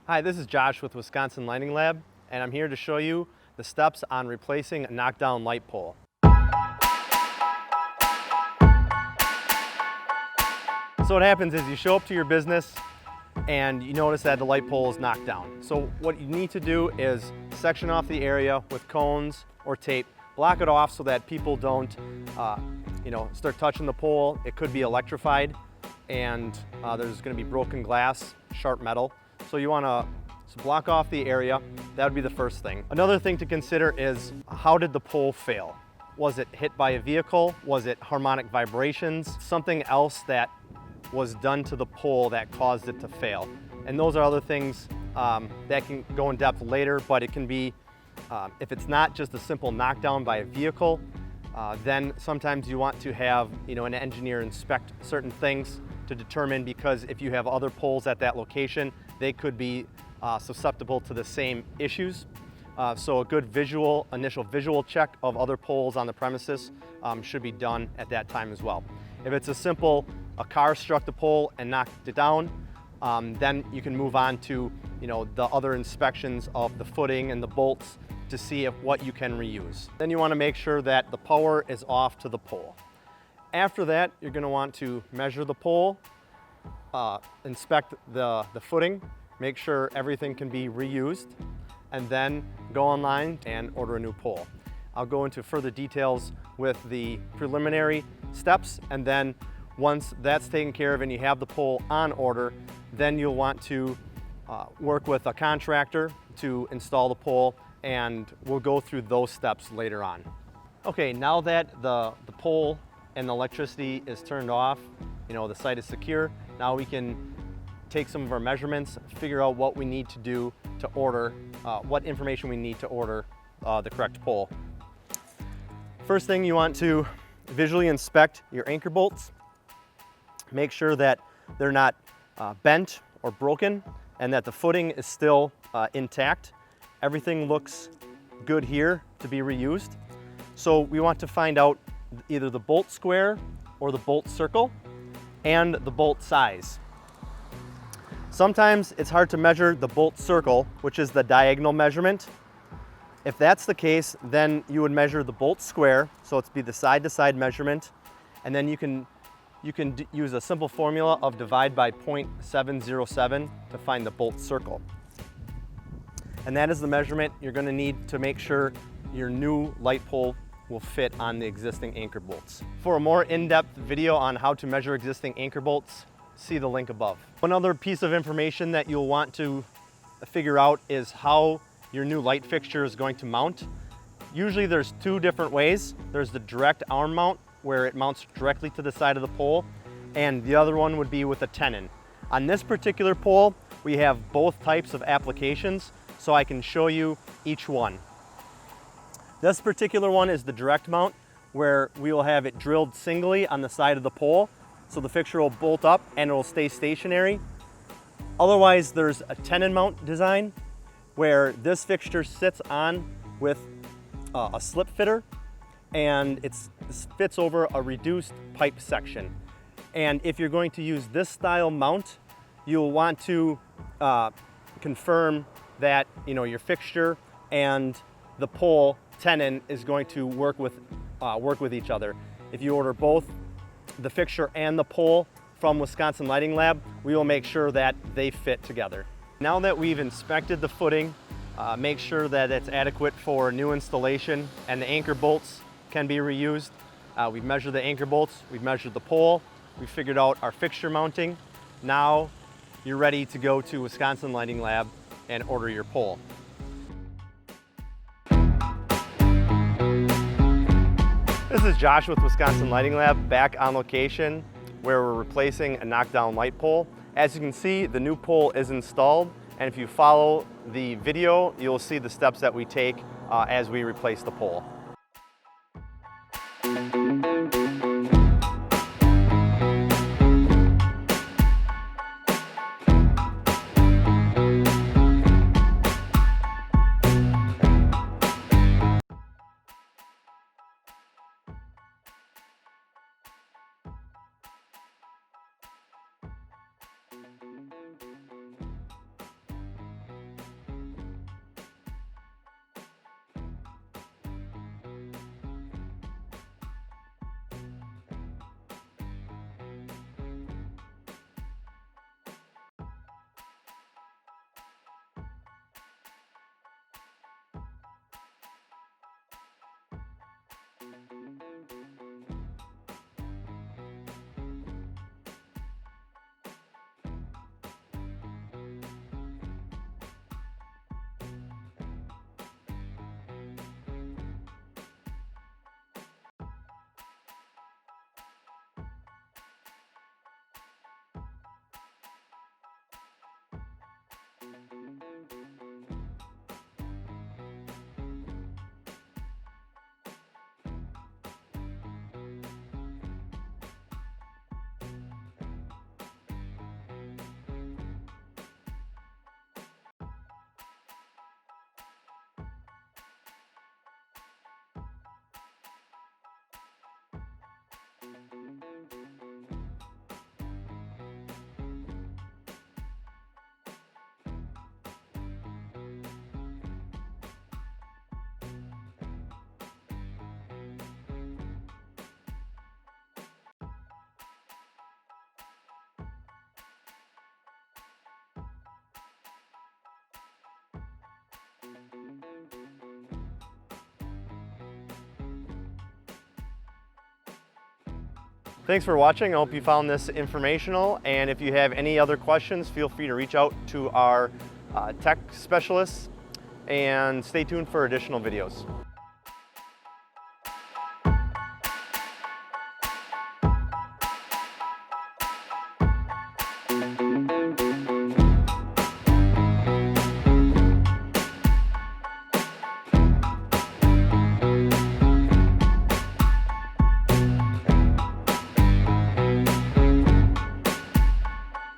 Hi, this is Josh with Wisconsin Lighting Lab, and I'm here to show you the steps on replacing a knockdown light pole. So what happens is you show up to your business and you notice that the light pole is knocked down. So what you need to do is section off the area with cones or tape, block it off so that people don't start touching the pole. It could be electrified, and there's going to be broken glass, sharp metal. So you want to block off the area. That would be the first thing. Another thing to consider is, how did the pole fail? Was it hit by a vehicle? Was it harmonic vibrations? Something else that was done to the pole that caused it to fail? And those are other things that can go in depth later, but it can be, if it's not just a simple knockdown by a vehicle, then sometimes you want to have an engineer inspect certain things to determine, because if you have other poles at that location, they could be susceptible to the same issues. So a good initial visual check of other poles on the premises should be done at that time as well. If it's a car struck the pole and knocked it down, then you can move on to the other inspections of the footing and the bolts to see what you can reuse. Then you want to make sure that the power is off to the pole. After that, you're going to want to measure the pole, inspect the footing, make sure everything can be reused, and then go online and order a new pole. I'll go into further details with the preliminary steps, and then once that's taken care of and you have the pole on order, then you'll want to work with a contractor to install the pole, and we'll go through those steps later on. Okay, now that the pole and the electricity is turned off, the site is secure, now we can take some of our measurements, figure out what we need to do to order, what information we need to order the correct pole. First thing, you want to visually inspect your anchor bolts. Make sure that they're not bent or broken, and that the footing is still intact. Everything looks good here to be reused. So we want to find out either the bolt square or the bolt circle and the bolt size. Sometimes it's hard to measure the bolt circle, which is the diagonal measurement. If that's the case, then you would measure the bolt square, so it's be the side-to-side measurement, and then you can use a simple formula of divide by 0.707 to find the bolt circle. And that is the measurement you're going to need to make sure your new light pole will fit on the existing anchor bolts. For a more in-depth video on how to measure existing anchor bolts, see the link above. One other piece of information that you'll want to figure out is how your new light fixture is going to mount. Usually there's two different ways. There's the direct arm mount, where it mounts directly to the side of the pole, and the other one would be with a tenon. On this particular pole, we have both types of applications, so I can show you each one. This particular one is the direct mount, where we will have it drilled singly on the side of the pole, so the fixture will bolt up and it will stay stationary. Otherwise, there's a tenon mount design, where this fixture sits on with a slip fitter, and it fits over a reduced pipe section. And if you're going to use this style mount, you'll want to confirm that your fixture and the pole tenon is going to work with each other. If you order both the fixture and the pole from Wisconsin Lighting Lab, we will make sure that they fit together. Now that we've inspected the footing, make sure that it's adequate for new installation and the anchor bolts can be reused. We've measured the anchor bolts, we've measured the pole, we've figured out our fixture mounting. Now you're ready to go to Wisconsin Lighting Lab and order your pole. This is Josh with Wisconsin Lighting Lab, back on location where we're replacing a knockdown light pole. As you can see, the new pole is installed, and if you follow the video, you'll see the steps that we take as we replace the pole. Thanks for watching. I hope you found this informational, and if you have any other questions, feel free to reach out to our tech specialists, and stay tuned for additional videos.